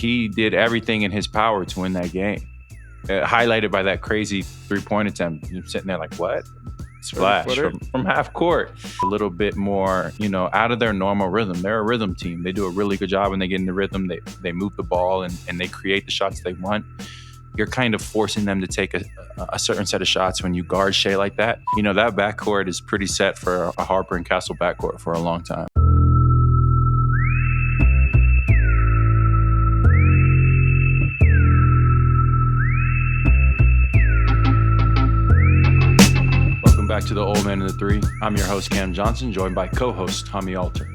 he did everything in his power to win that game. Highlighted by that crazy 3-point attempt. You're sitting there like, what? Splash from half court. A little bit more, out of their normal rhythm. They're a rhythm team. They do a really good job when they get in the rhythm. They move the ball and they create the shots they want. You're kind of forcing them to take a certain set of shots when you guard Shai like that. That backcourt is pretty set for a Harper and Castle backcourt for a long time. Back to the Old Man and the Three. I'm your host, Cam Johnson, joined by co-host Tommy Alter.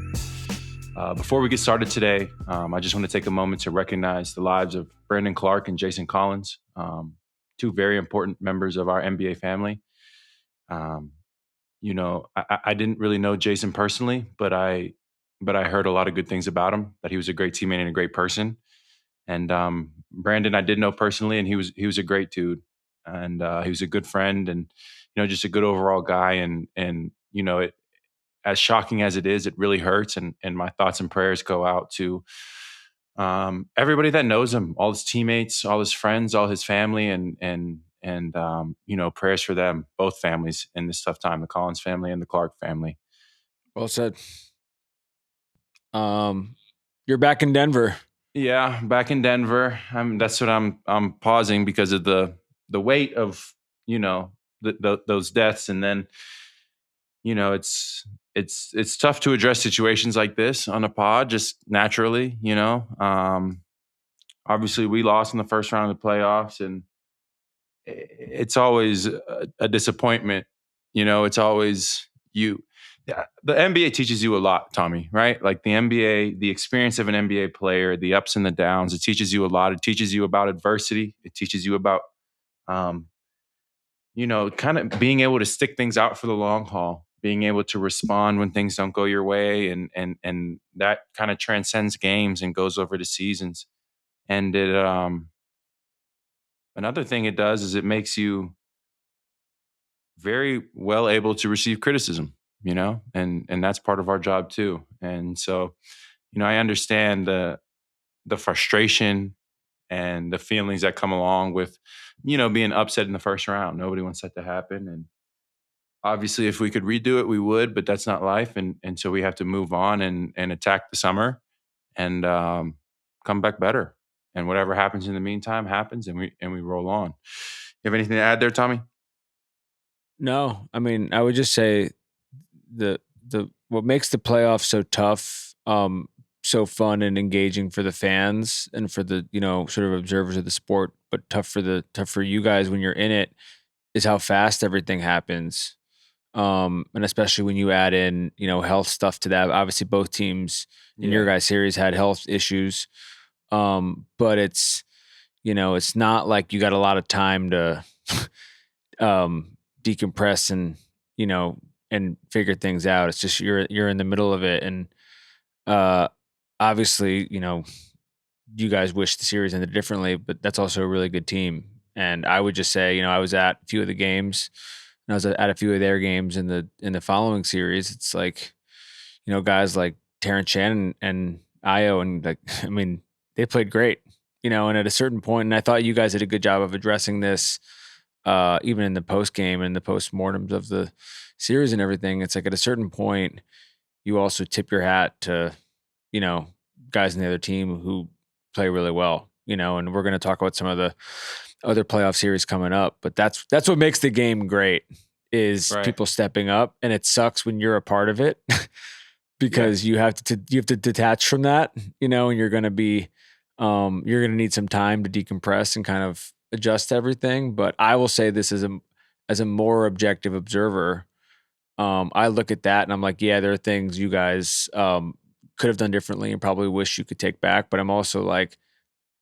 Before we get started today, I just want to take a moment to recognize the lives of Brandon Clarke and Jason Collins, two very important members of our NBA family. I didn't really know Jason personally, but I heard a lot of good things about him, that he was a great teammate and a great person. And Brandon, I did know personally, and he was a great dude, and he was a good friend, and just a good overall guy. And it, as shocking as it is, it really hurts. And my thoughts and prayers go out to everybody that knows him, all his teammates, all his friends, all his family, and prayers for them, both families in this tough time, the Collins family and the Clarke family. Well said. You're back in Denver. Yeah, back in Denver. That's what I'm pausing because of the weight of, those deaths. And then, it's tough to address situations like this on a pod, just naturally, obviously we lost in the first round of the playoffs, and it's always a disappointment. It's always you. The NBA teaches you a lot, Tommy, right? Like the NBA, the experience of an NBA player, the ups and the downs, it teaches you a lot. It teaches you about adversity. It teaches you about, kind of being able to stick things out for the long haul, being able to respond when things don't go your way. And that kind of transcends games and goes over to seasons. And it, another thing it does is it makes you very well able to receive criticism, and that's part of our job too. And so, I understand the frustration and the feelings that come along with, being upset in the first round. Nobody wants that to happen. And obviously if we could redo it, we would, but that's not life. And so we have to move on and attack the summer and come back better. And whatever happens in the meantime happens, and we roll on. You have anything to add there, Tommy? No, I mean, I would just say the what makes the playoffs so tough, so fun and engaging for the fans and for the sort of observers of the sport, but tough for you guys when you're in it, is how fast everything happens, and especially when you add in health stuff to that. Obviously, both teams in your guys' series had health issues, but it's it's not like you got a lot of time to decompress and figure things out. It's just you're in the middle of it, and obviously you guys wish the series ended differently, but that's also a really good team. And I would just say I was at a few of the games, and I was at a few of their games in the following series. It's like guys like Terrence Shannon and Io, and they played great, and at a certain point, and I thought you guys did a good job of addressing this. Even in the post game and the postmortems of the series and everything, it's like at a certain point, you also tip your hat to, guys in the other team who play really well, and we're going to talk about some of the other playoff series coming up, but that's what makes the game great is people stepping up, and it sucks when you're a part of it because you have to detach from that, and you're going to be, you're going to need some time to decompress and kind of adjust everything. But I will say this as a more objective observer, I look at that and I'm like, yeah, there are things you guys could have done differently and probably wish you could take back. But I'm also like,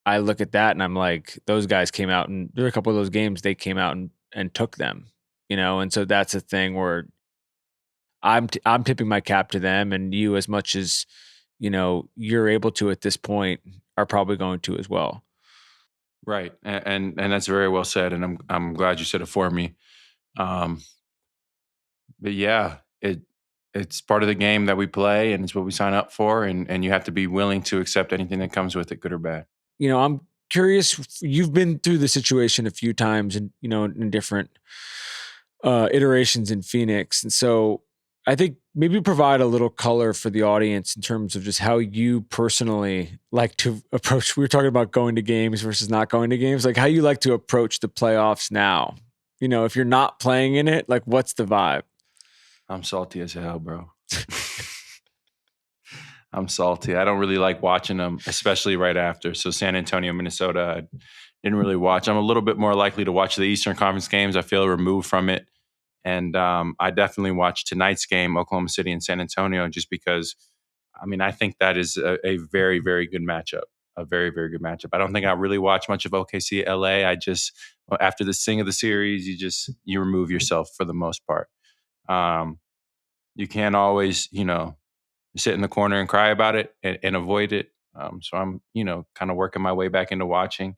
I look at that and I'm like, those guys came out, and there are a couple of those games they came out and took them, and so that's a thing where I'm tipping my cap to them, and you, as much as you're able to at this point, are probably going to as well. Right. And that's very well said. And I'm glad you said it for me. But yeah, it's part of the game that we play, and it's what we sign up for. And you have to be willing to accept anything that comes with it, good or bad. I'm curious. You've been through the situation a few times, and in different iterations in Phoenix, and so I think maybe provide a little color for the audience in terms of just how you personally like to approach. We were talking about going to games versus not going to games, like how you like to approach the playoffs now. If you're not playing in it, like what's the vibe? I'm salty as hell, bro. I'm salty. I don't really like watching them, especially right after. So San Antonio, Minnesota, I didn't really watch. I'm a little bit more likely to watch the Eastern Conference games. I feel removed from it. And I definitely watched tonight's game, Oklahoma City and San Antonio, just because, I think that is a very, very good matchup. A very, very good matchup. I don't think I really watch much of OKC LA. I just, after the sing of the series, you remove yourself for the most part. You can't always, sit in the corner and cry about it and avoid it. So I'm, kind of working my way back into watching.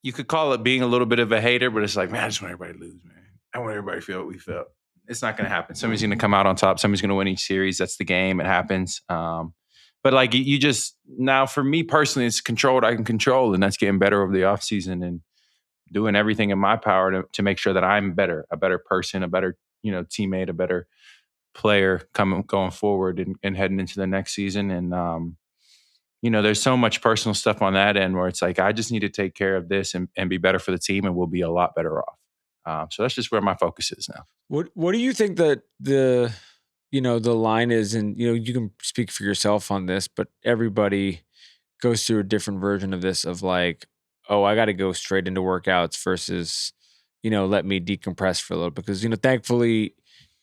You could call it being a little bit of a hater, but it's like, man, I just want everybody to lose, man. I want everybody to feel what we felt. It's not going to happen. Somebody's going to come out on top. Somebody's going to win each series. That's the game. It happens. But like you just, now for me personally, it's control what I can control. And that's getting better over the offseason and doing everything in my power to make sure that I'm better, a better person, a better, teammate, a better player going forward and heading into the next season. And, there's so much personal stuff on that end where it's like, I just need to take care of this and be better for the team and we'll be a lot better off. So that's just where my focus is now. What do you think that the line is? And, you can speak for yourself on this, but everybody goes through a different version of this of like, oh, I got to go straight into workouts versus, let me decompress for a little, because, thankfully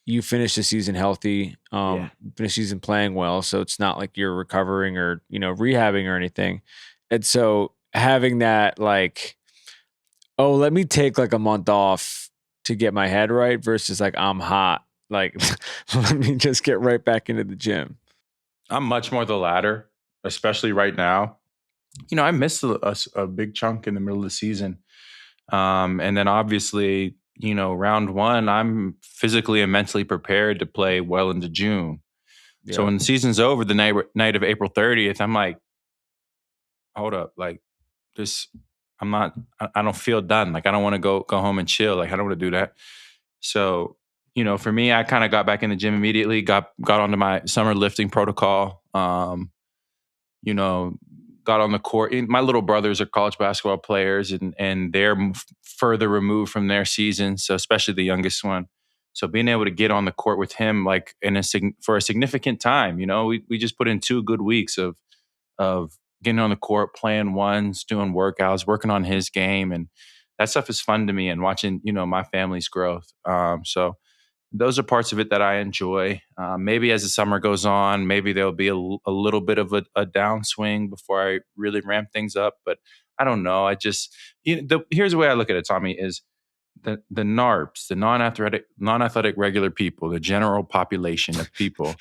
you finished the season healthy, finished the season playing well. So it's not like you're recovering or, rehabbing or anything. And so having that, like, oh, let me take like a month off to get my head right versus like, I'm hot. Like, let me just get right back into the gym. I'm much more the latter, especially right now. I missed a big chunk in the middle of the season. And then obviously, round one, I'm physically and mentally prepared to play well into June. Yeah. So when the season's over, the night of April 30th, I'm like, hold up, like this, I don't feel done. Like I don't want to go home and chill. Like I don't want to do that. So, for me, I kind of got back in the gym immediately, got onto my summer lifting protocol, got on the court. My little brothers are college basketball players and they're further removed from their season. So especially the youngest one. So being able to get on the court with him, like for a significant time, we just put in 2 good weeks of getting on the court, playing ones, doing workouts, working on his game. And that stuff is fun to me and watching, my family's growth. So those are parts of it that I enjoy. Maybe as the summer goes on, maybe there'll be a little bit of a downswing before I really ramp things up. But I don't know. I just, here's the way I look at it, Tommy, is the NARPs, the non-athletic regular people, the general population of people,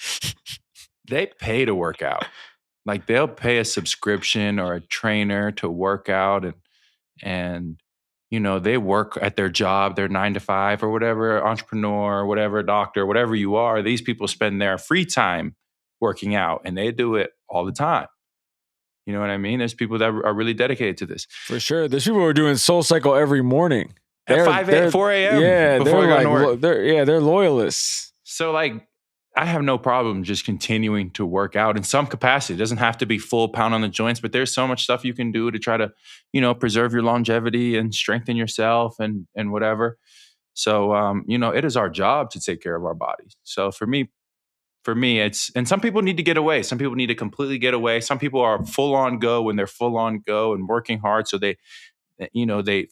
they pay to work out. Like they'll pay a subscription or a trainer to work out and they work at their job, their 9 to 5 or whatever, entrepreneur, or whatever, doctor, whatever you are. These people spend their free time working out and they do it all the time. You know what I mean? There's people that are really dedicated to this. For sure. There's people who are doing Soul Cycle every morning. At 4 a.m. Yeah, before they're like, they're loyalists. So like, I have no problem just continuing to work out in some capacity. It doesn't have to be full pound on the joints, but there's so much stuff you can do to try to, preserve your longevity and strengthen yourself and whatever. So, it is our job to take care of our bodies. So for me, and some people need to get away. Some people need to completely get away. Some people are full on go when they're full on go and working hard. So they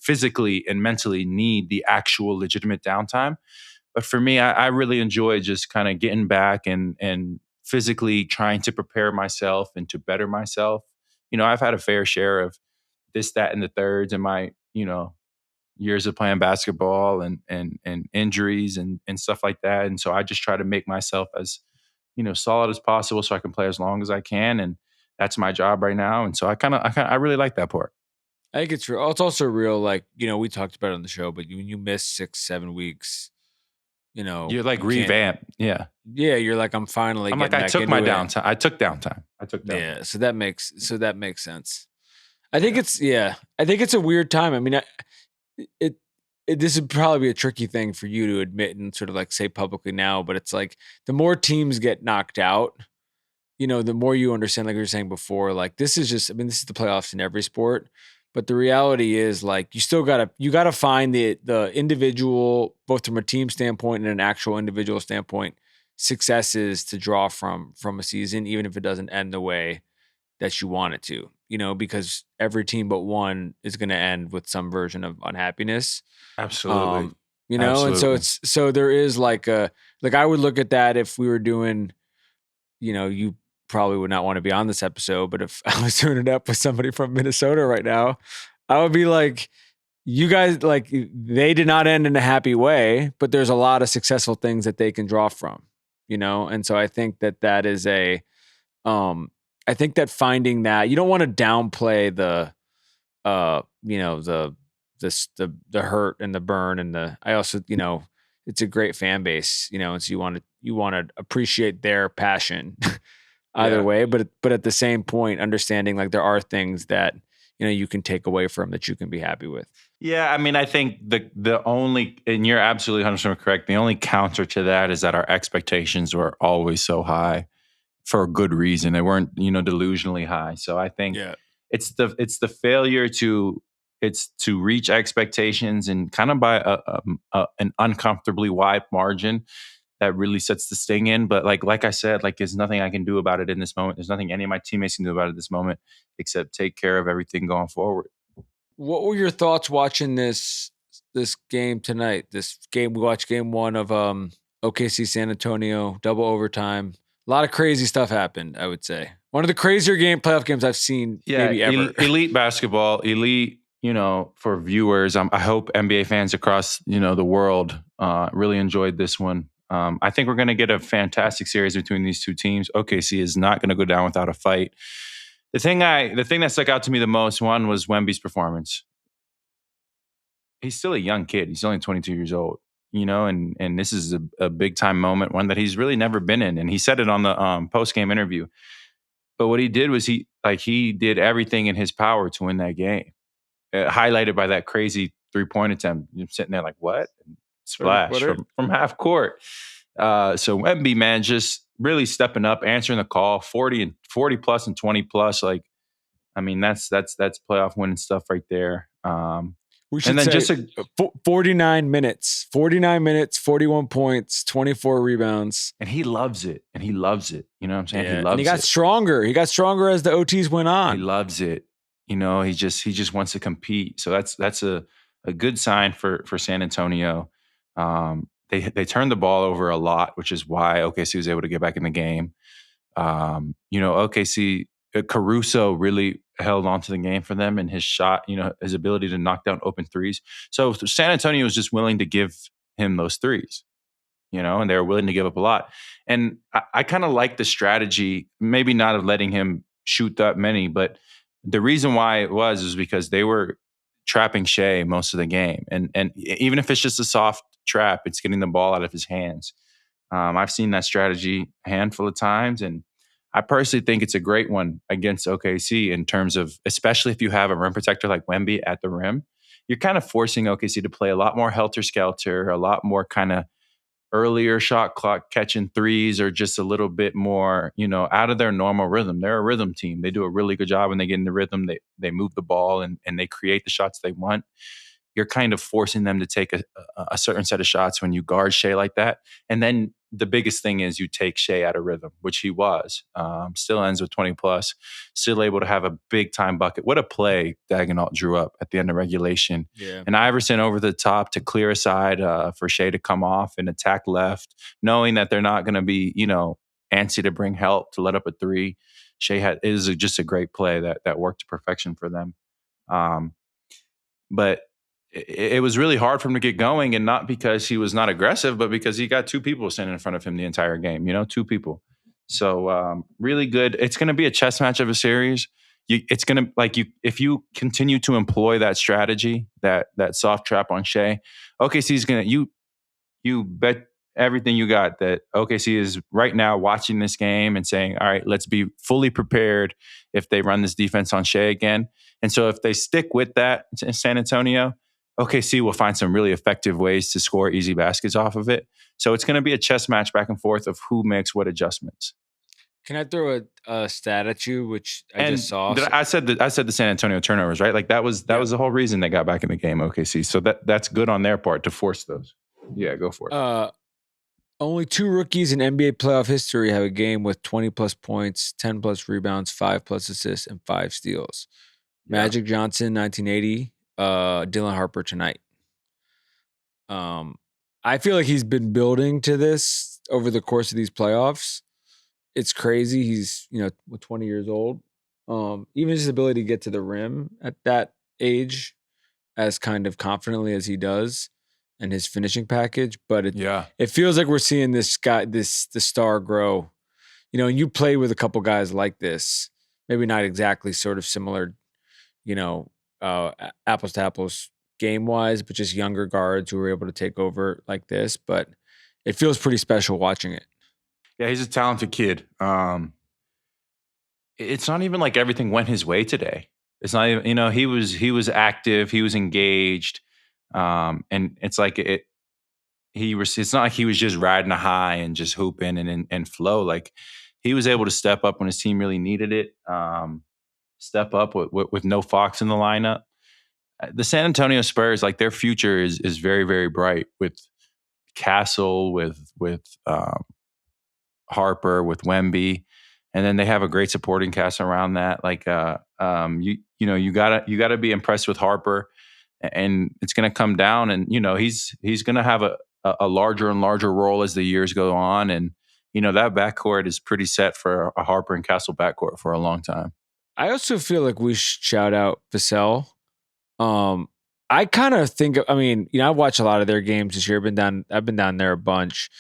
physically and mentally need the actual legitimate downtime. But for me, I really enjoy just kind of getting back and physically trying to prepare myself and to better myself. I've had a fair share of this, that, and the thirds in my, years of playing basketball and injuries and stuff like that. And so I just try to make myself as, solid as possible so I can play as long as I can. And that's my job right now. And so I really like that part. I think it's real. It's also real. Like, we talked about it on the show, but when you miss 6-7 weeks, You're like you can't. revamp. Yeah. Yeah, you're like, I'm finally. I'm like, getting I back took my into it. downtime. I took downtime. Yeah, so that makes sense. I think it's a weird time. I mean, it this would probably be a tricky thing for you to admit and sort of like say publicly now, but it's like the more teams get knocked out, the more you understand, like we were saying before, like this is the playoffs in every sport. But the reality is, like, you gotta find the individual, both from a team standpoint and an actual individual standpoint, successes to draw from a season, even if it doesn't end the way that you want it to, because every team but one is going to end with some version of unhappiness. Absolutely. And so Absolutely. there is like I would look at that if we were doing, you probably would not want to be on this episode, but if I was doing it up with somebody from Minnesota right now, I would be like, you guys, like, they did not end in a happy way, but there's a lot of successful things that they can draw from, and so I think that is I think that finding that you don't want to downplay the the hurt and the burn and I also, it's a great fan base, and so you want to appreciate their passion either way, but at the same point, understanding like there are things that, you can take away from that you can be happy with. Yeah, I mean, I think the only, and you're absolutely 100% correct, the only counter to that is that our expectations were always so high for a good reason. They weren't, delusionally high. So I think it's the failure to reach expectations and kind of by an uncomfortably wide margin that really sets the sting in. But like I said, like there's nothing I can do about it in this moment. There's nothing any of my teammates can do about it at this moment except take care of everything going forward. What were your thoughts watching this game tonight? This game, we watched game one of OKC San Antonio, double overtime. A lot of crazy stuff happened, I would say. One of the crazier playoff games I've seen maybe ever. Elite basketball, elite, for viewers. I hope NBA fans across, the world really enjoyed this one. I think we're going to get a fantastic series between these two teams. OKC is not going to go down without a fight. The thing that stuck out to me the most, one, was Wemby's performance. He's still a young kid. He's only 22 years old, and this is a big time moment, one that he's really never been in. And he said it on the post game interview. But what he did was he did everything in his power to win that game. Highlighted by that crazy 3-point attempt. You're sitting there like, what? Splash from half court. So Wemby, man, just really stepping up, answering the call, 40 plus and 20 plus. Like, I mean, that's playoff winning stuff right there. We should say 49 minutes, 41 points, 24 rebounds. And he loves it. You know what I'm saying? Yeah. He loves it. And he got stronger. He got stronger as the OTs went on. He loves it. He just wants to compete. So that's a good sign for San Antonio. They turned the ball over a lot, which is why OKC was able to get back in the game. OKC, Caruso really held on to the game for them, and his shot, his ability to knock down open threes. So San Antonio was just willing to give him those threes, and they were willing to give up a lot. And I kind of like the strategy, maybe not of letting him shoot that many, but the reason why it was because they were trapping Shai most of the game. And even if it's just a soft trap, it's getting the ball out of his hands. I've seen that strategy a handful of times, and I personally think it's a great one against OKC in terms of, especially if you have a rim protector like Wemby at the rim, you're kind of forcing OKC to play a lot more helter-skelter, a lot more kind of earlier shot clock catching threes, or just a little bit more, out of their normal rhythm. They're a rhythm team. They do a really good job when they get in the rhythm. They move the ball and they create the shots they want. You're kind of forcing them to take a certain set of shots when you guard Shai like that. And then the biggest thing is you take Shai out of rhythm, which he was. Still ends with 20 plus, still able to have a big time bucket. What a play Daigneault drew up at the end of regulation. Yeah. And Iverson over the top to clear aside for Shai to come off and attack left, knowing that they're not going to be, antsy to bring help to let up a three. Shai is just a great play that worked to perfection for them. But it was really hard for him to get going, and not because he was not aggressive, but because he got two people standing in front of him the entire game, two people. So really good. It's going to be a chess match of a series. It's going to, if you continue to employ that strategy, that soft trap on Shai, OKC is going to, you bet everything you got that OKC is right now watching this game and saying, all right, let's be fully prepared if they run this defense on Shai again. And so if they stick with that in San Antonio, OKC will find some really effective ways to score easy baskets off of it. So it's going to be a chess match back and forth of who makes what adjustments. Can I throw a stat at you, which I And just saw? I said the San Antonio turnovers, right? Like that was the whole reason they got back in the game, OKC. So that's good on their part to force those. Yeah, go for it. Only 2 rookies in NBA playoff history have a game with 20-plus points, 10-plus rebounds, 5-plus assists, and 5 steals. Yeah. Magic Johnson, 1980. Dylan Harper tonight. I feel like he's been building to this over the course of these playoffs. It's crazy. He's 20 years old. Even his ability to get to the rim at that age, as kind of confidently as he does, and his finishing package. But it feels like we're seeing this guy, the star grow. And you play with a couple guys like this, maybe not exactly sort of similar, apples to apples game wise, but just younger guards who were able to take over like this. But it feels pretty special watching it. Yeah, he's a talented kid. It's not even like everything went his way today. It's not even, he was active, he was engaged, and it's like it's not like he was just riding a high and just hooping and flow. Like he was able to step up when his team really needed it. Step up with no Fox in the lineup. The San Antonio Spurs, like their future is very, very bright with Castle, with Harper, with Wemby, and then they have a great supporting cast around that. Like you gotta be impressed with Harper, and it's gonna come down, and he's gonna have a larger and larger role as the years go on, and that backcourt is pretty set for a Harper and Castle backcourt for a long time. I also feel like we should shout out Vassell. I kind of think, I've watched a lot of their games this year. I've been down there a bunch,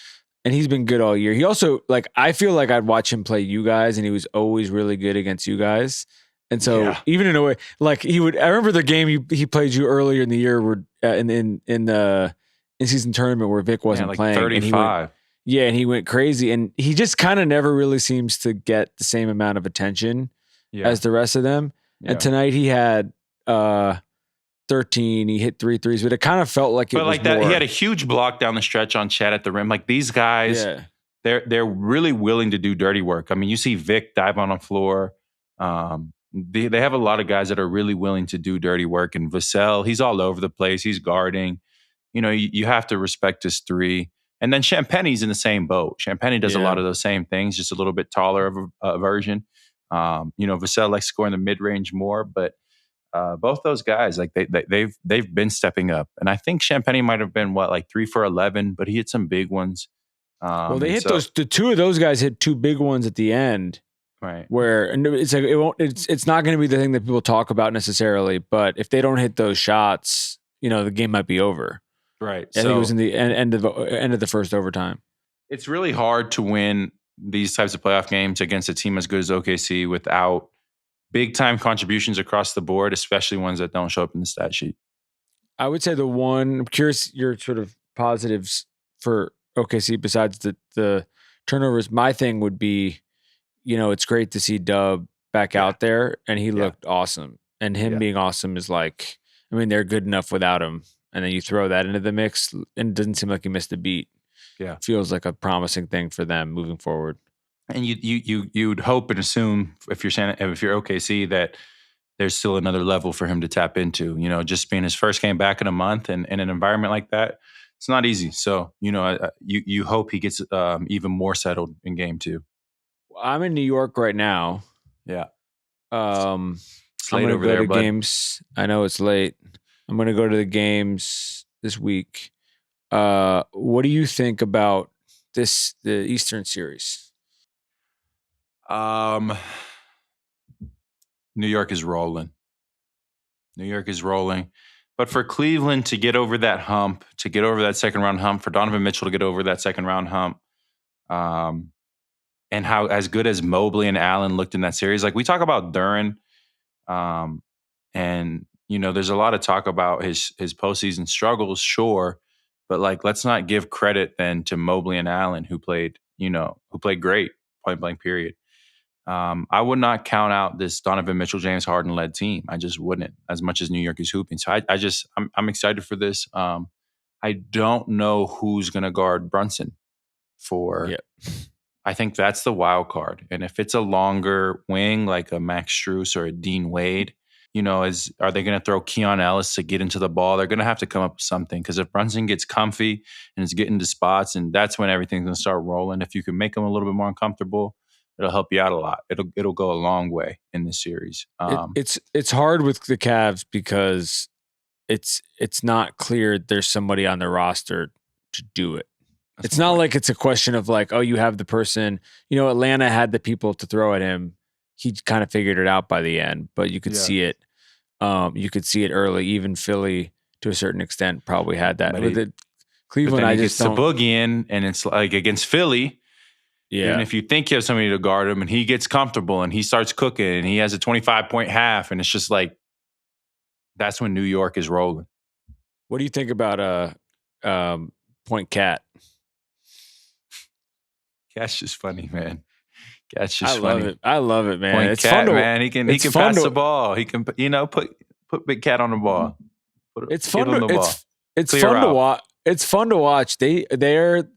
and he's been good all year. He also, I feel like I'd watch him play you guys, and he was always really good against you guys. And so even in a way, I remember the game he played you earlier in the year where in the in-season tournament where Vic wasn't playing. 35. And he went crazy, and he just kind of never really seems to get the same amount of attention as the rest of them. Yeah. And tonight he had 13. He hit 3 threes, but it kind of felt like it was that. More. He had a huge block down the stretch on Chet at the rim. Like these guys, they're really willing to do dirty work. I mean, you see Vic dive on the floor. They have a lot of guys that are really willing to do dirty work. And Vassell, he's all over the place. He's guarding. You have to respect his 3. And then Champagne's in the same boat. Champagne does a lot of those same things, just a little bit taller of a version. Vassell likes scoring the mid-range more, but both those guys, like they've been stepping up. And I think Champagne might have been 3 for 11, but he hit some big ones. Well, they hit the 2 of those guys hit 2 big ones at the end. Right. Where it's like it's not going to be the thing that people talk about necessarily, but if they don't hit those shots, the game might be over. Right. I think it was in the end of the first overtime. It's really hard to win these types of playoff games against a team as good as OKC without big time contributions across the board, especially ones that don't show up in the stat sheet. I would say I'm curious your sort of positives for OKC besides the turnovers. My thing would be, it's great to see Dub back out there, and he looked awesome. And him being awesome is they're good enough without him. And then you throw that into the mix, and it doesn't seem like he missed a beat. Yeah, feels like a promising thing for them moving forward. And you'd hope and assume if you're OKC that there's still another level for him to tap into. Just being his first game back in a month and in an environment like that, it's not easy. So you hope he gets even more settled in game 2. I'm in New York right now. Yeah. It's late over there, bud. Games. I know it's late. I'm going to go to the games this week. What do you think about the Eastern series? New York is rolling. But for Cleveland to get over that hump, to get over that second round hump, for Donovan Mitchell to get over that second round hump, and how as good as Mobley and Allen looked in that series. Like we talk about Duren, and there's a lot of talk about his postseason struggles, sure, But like, let's not give credit then to Mobley and Allen, who played great, point blank period. I would not count out this Donovan Mitchell, James Harden led team. I just wouldn't, as much as New York is hooping. So I'm excited for this. I don't know who's going to guard Brunson for. Yeah. I think that's the wild card. And if it's a longer wing, like a Max Strus or a Dean Wade, are they going to throw Keon Ellis to get into the ball? They're going to have to come up with something, because if Brunson gets comfy and is getting to spots, and that's when everything's going to start rolling. If you can make him a little bit more uncomfortable, it'll help you out a lot. It'll go a long way in this series. It's hard with the Cavs because it's not clear there's somebody on the roster to do it. It's not like it's a question of like, oh, you have the person. Atlanta had the people to throw at him. He kind of figured it out by the end, but you could see it. You could see it early. Even Philly, to a certain extent, probably had that. With Cleveland, I just don't. Gets the boogie in, and it's like against Philly. Yeah. Even if you think you have somebody to guard him, and he gets comfortable and he starts cooking, and he has a 25-point half, and it's just like, that's when New York is rolling. What do you think about Point Cat? Cat's just funny, man. Cat's just funny. I love it, man. Point it's Cat, fun to, man. He can pass the ball. He can, put Big Cat on the ball. It's fun to watch. It's fun to watch. They're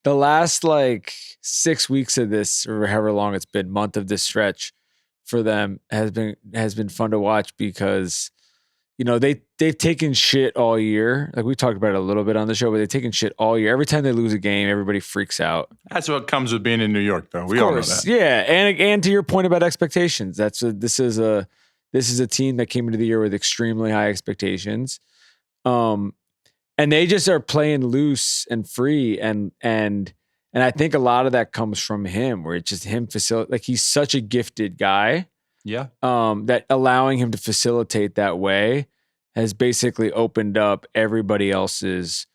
the last like 6 weeks of this, or however long it's been, month of this stretch for them has been fun to watch, because they've taken shit all year. Like we talked about it a little bit on the show, but they've taken shit all year. Every time they lose a game, everybody freaks out. That's what comes with being in New York, though. We all know that. Yeah, and to your point about expectations, this is a team that came into the year with extremely high expectations, and they just are playing loose and free, and I think a lot of that comes from him, where it's just him like he's such a gifted guy. Yeah. That allowing him to facilitate that way has basically opened up everybody else's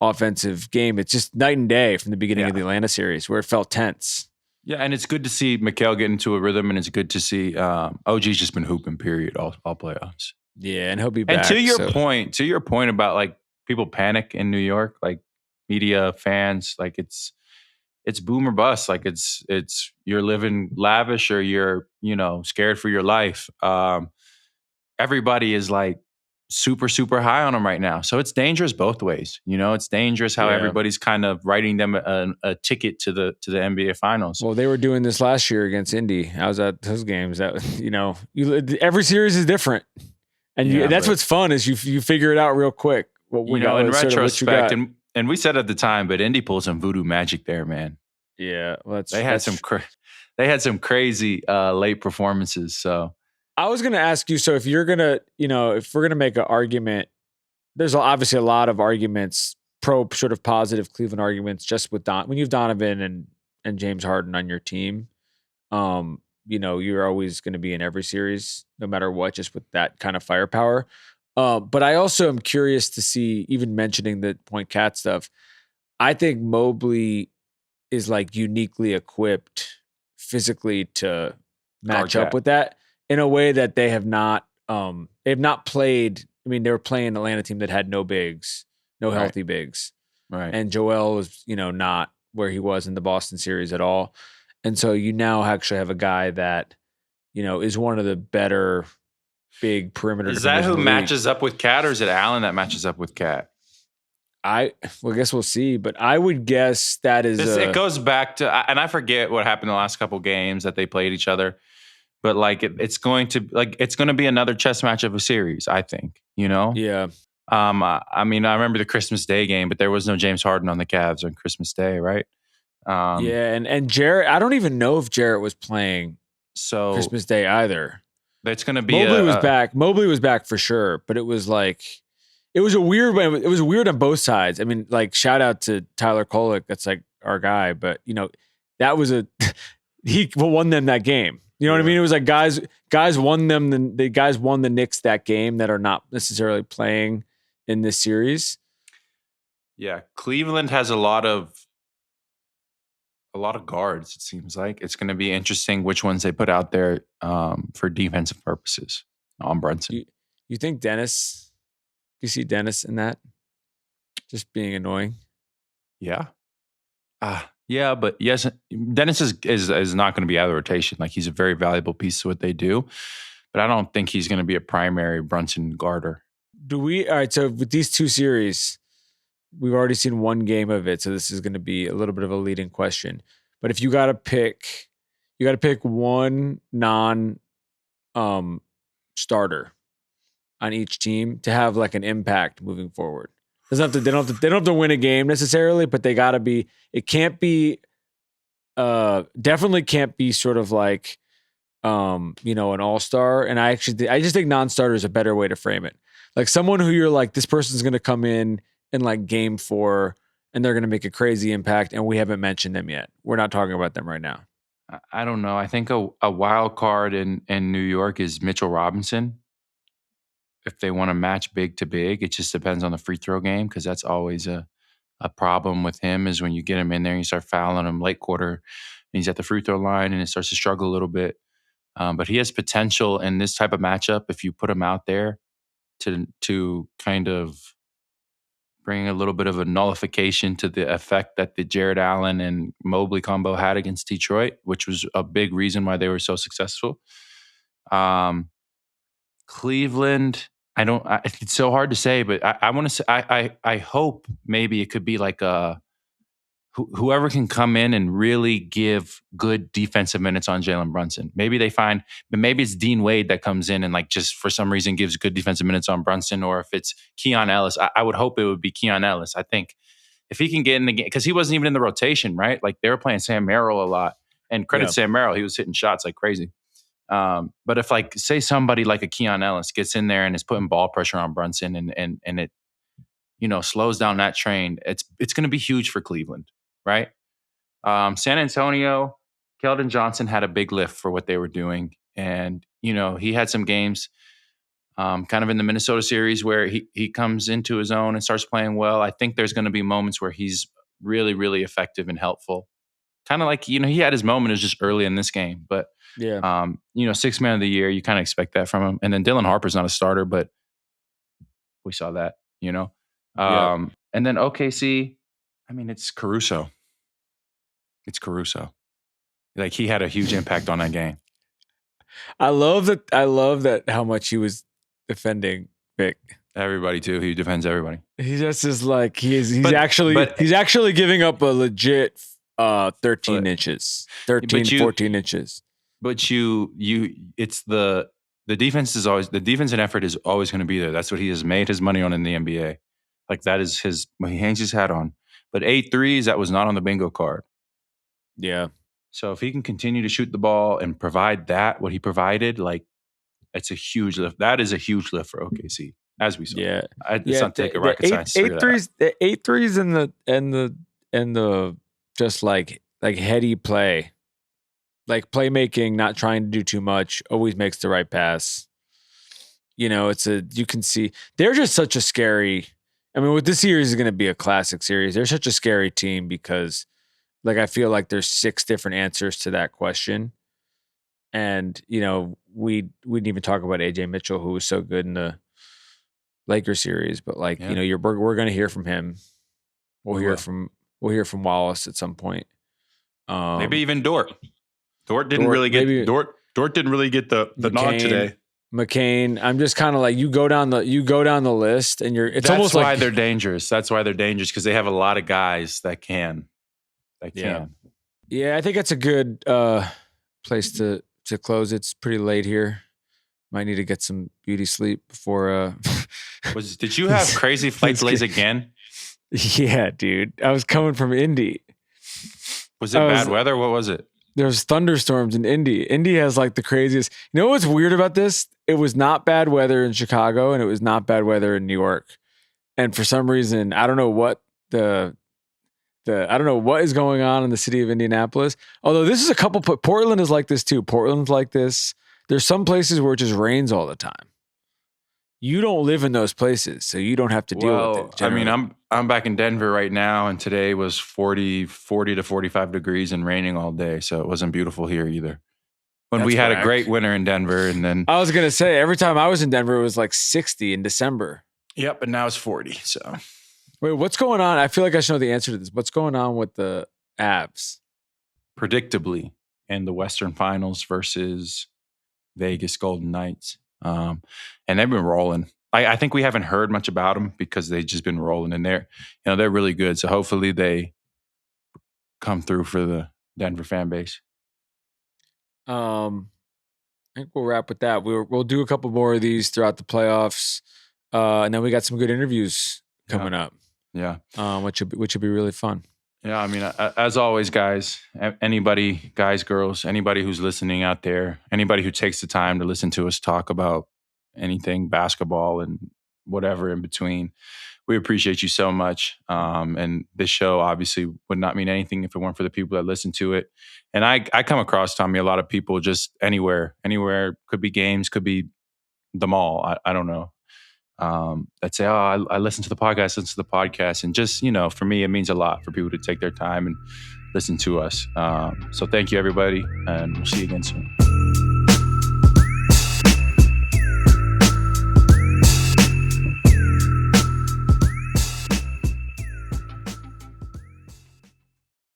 offensive game. It's just night and day from the beginning of the Atlanta series, where it felt tense. Yeah, and it's good to see Mikal get into a rhythm, and it's good to see OG's just been hooping, period, all playoffs. Yeah, and he'll be back. And to your point about like people panic in New York, like media, fans, like it's boom or bust. Like it's you're living lavish or you're, scared for your life. Everybody is like super, super high on them right now. So it's dangerous both ways. It's dangerous how everybody's kind of writing them a ticket to the NBA finals. Well, they were doing this last year against Indy. I was at those games. That, every series is different. And that's what's fun, is you figure it out real quick. In retrospect, and we said at the time, but Indy pulled some voodoo magic there, man. Yeah, they had some crazy late performances. So I was going to ask you. So if you're gonna, if we're gonna make an argument, there's obviously a lot of arguments, pro sort of positive Cleveland arguments, just with when you have Donovan and James Harden on your team. You're always going to be in every series, no matter what, just with that kind of firepower. But I also am curious to see, even mentioning the Point Cat stuff, I think Mobley is like uniquely equipped physically to match up with that in a way that they have not played. I mean, they were playing an Atlanta team that had no bigs, no healthy bigs. Right. And Joel was, not where he was in the Boston series at all. And so you now actually have a guy that, is one of the better big perimeter. Is that who matches up with Cat, or is it Allen that matches up with Cat? I guess we'll see, but I would guess that is. It goes back to, and I forget what happened the last couple games that they played each other, but like it's going to be another chess match of a series, I think. Yeah. I mean, I remember the Christmas Day game, but there was no James Harden on the Cavs on Christmas Day, right? And Jarrett, I don't even know if Jarrett was playing Christmas Day either. It's going to be Mobley was back. Mobley was back for sure, but it was like. It was a weird way. It was weird on both sides. I mean, like, shout out to Tyler Kolek. That's like our guy. But, that was he won them that game. You know what I mean? It was like guys won them. The guys won the Knicks that game that are not necessarily playing in this series. Yeah. Cleveland has a lot of guards, it seems like. It's going to be interesting which ones they put out there for defensive purposes on Brunson. You think Dennis... Do you see Dennis in that? Just being annoying. Yeah. Yeah, but yes, Dennis is not going to be out of the rotation. Like, he's a very valuable piece to what they do, but I don't think he's going to be a primary Brunson guarder. All right, so with these two series, we've already seen one game of it, so this is going to be a little bit of a leading question. But if you got to pick one starter on each team to have like an impact moving forward. They don't have to win a game necessarily, but they got to be. It can't be. Definitely can't be sort of like, an all-star. And I just think non-starter is a better way to frame it. Like someone who you're like, this person's going to come in like game 4 and they're going to make a crazy impact, and we haven't mentioned them yet. We're not talking about them right now. I don't know. I think a wild card in New York is Mitchell Robinson. If they want to match big to big, it just depends on the free throw game, because that's always a problem with him, is when you get him in there and you start fouling him late quarter and he's at the free throw line and it starts to struggle a little bit. But he has potential in this type of matchup if you put him out there to kind of bring a little bit of a nullification to the effect that the Jared Allen and Mobley combo had against Detroit, which was a big reason why they were so successful. Cleveland, it's so hard to say, but I want to say, I hope maybe it could be like whoever can come in and really give good defensive minutes on Jalen Brunson. Maybe it's Dean Wade that comes in and like just for some reason gives good defensive minutes on Brunson, or if it's Keon Ellis. I would hope it would be Keon Ellis. I think if he can get in the game, because he wasn't even in the rotation, right? Like they were playing Sam Merrill a lot, and credit Sam Merrill, he was hitting shots like crazy. But if like say somebody like a Keon Ellis gets in there and is putting ball pressure on Brunson and it slows down that train, it's going to be huge for Cleveland, right? San Antonio, Keldon Johnson had a big lift for what they were doing, and he had some games kind of in the Minnesota series where he comes into his own and starts playing well. I think there's going to be moments where he's really, really effective and helpful. Kind of like, he had his moment, it was just early in this game, but yeah, sixth man of the year, you kind of expect that from him. And then Dylan Harper's not a starter, but we saw that, And then OKC, it's Caruso. Like he had a huge impact on that game. I love that how much he was defending Vic. Everybody too. He defends everybody. He just is like he's actually giving up a legit 13 inches, 14 inches. But it's the defense is always, the defense and effort is always going to be there. That's what he has made his money on in the NBA. Like that is he hangs his hat on. But 8 threes, that was not on the bingo card. Yeah. So if he can continue to shoot the ball and provide what he provided, like it's a huge lift. That is a huge lift for OKC, as we saw. Yeah. It's not take a rocket science to figure that out. The 8 threes and the just like heady play. Like playmaking, not trying to do too much, always makes the right pass. You can see they're just such a scary. With this series is going to be a classic series. They're such a scary team because, like, I feel like there's 6 different answers to that question. And we didn't even talk about AJ Mitchell, who was so good in the Lakers series. But we're going to hear from him. We'll hear from Wallace at some point. Maybe even Dort. Dort didn't really get the nod today. McCain. I'm just kind of like you go down the list, and it's That's almost why like they're dangerous. That's why they're dangerous, because they have a lot of guys that can. Yeah, I think that's a good place to close. It's pretty late here. Might need to get some beauty sleep before. Did you have crazy flight delays again? Yeah, dude. I was coming from Indy. Was it bad weather? What was it? There's thunderstorms in Indy. Indy has like the craziest. You know what's weird about this? It was not bad weather in Chicago, and it was not bad weather in New York. And for some reason, I don't know what I don't know what is going on in the city of Indianapolis. Although this is Portland is like this too. Portland's like this. There's some places where it just rains all the time. You don't live in those places, so you don't have to deal with it. Generally. I'm back in Denver right now, and today was 40 to 45 degrees and raining all day, so it wasn't beautiful here either. We had a great winter in Denver, and then I was gonna say every time I was in Denver, it was like 60 in December. Yep, but now it's 40. So Wait, what's going on? I feel like I should know the answer to this. What's going on with the Avs? Predictably, in the Western Finals versus Vegas Golden Knights. And they've been rolling. I think we haven't heard much about them because they've just been rolling, and they're really good. So hopefully they come through for the Denver fan base. I think we'll wrap with that. We'll do a couple more of these throughout the playoffs, and then we got some good interviews coming up. Yeah, which will be really fun. Yeah, I mean, as always, guys, anybody, guys, girls, anybody who's listening out there, anybody who takes the time to listen to us talk about anything basketball and whatever in between, we appreciate you so much. And this show obviously would not mean anything if it weren't for the people that listen to it. And I come across, Tommy, a lot of people just anywhere, could be games, could be the mall. I don't know. That say, oh, I listen to the podcast. And just, for me, it means a lot for people to take their time and listen to us. So thank you, everybody. And we'll see you again soon.